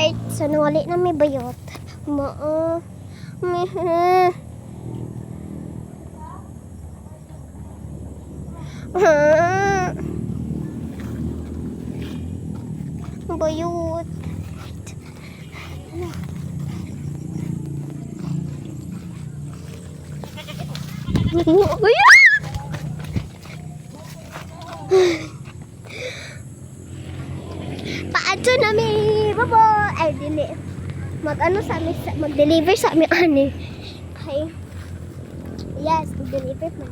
Clark, so nawali na may bayot. Bayot. Paadto na mi babo ay dili mag-ano sa amin mag-deliver sa amin ani kay yes mag-deliver man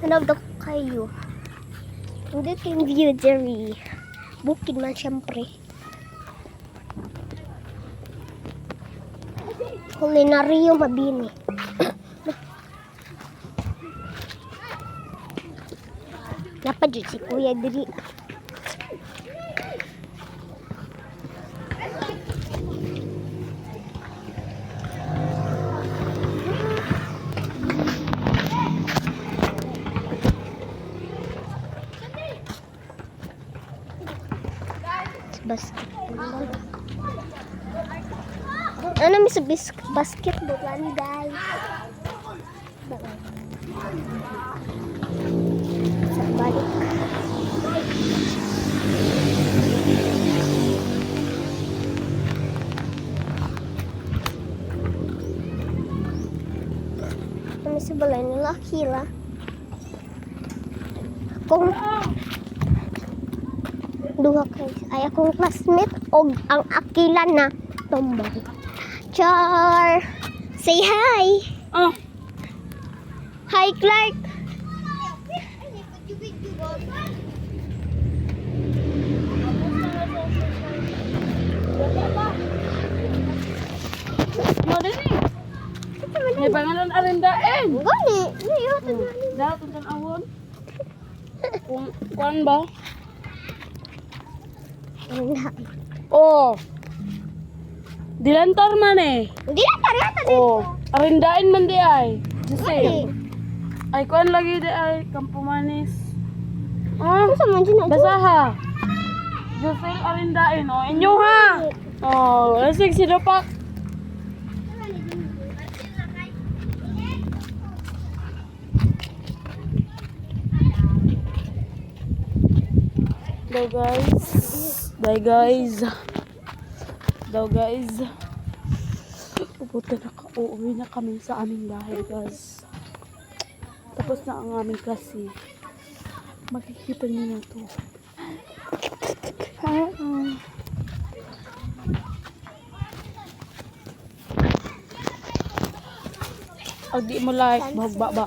ano daw kayo hindi yung view diri bukid man syempre kulinaryo mabini napadyo si kuya diri basketball. Ano may sa basketball lang guys. Sa balik. Ano sa balay nila hila. Kung duha kay ay akong classmate og ang akila na tomboy. Char! Say hi! Oh. Hi Clark! Mo din eh. May pangalan arendain. Gani! Niyo Dapat ang awon. Kung kuan ba? Oh. Dilantar man eh. Hindi na tarata dito. Oh. Arendain man di ay. Just Gani. say. Ay kuan lagi di ay Campo Manis. Oh. Ano sa man dyan? Basaha. Just say arendain oh. Inyo ha. Oh, lasig si Dopak. Daw guys. Bye guys. Daw guys. Pupunta na uuwi na kami sa aming bahay guys. Tapos na ang aming klase. Makikita niyo na to. Pag di mo like, magbaba.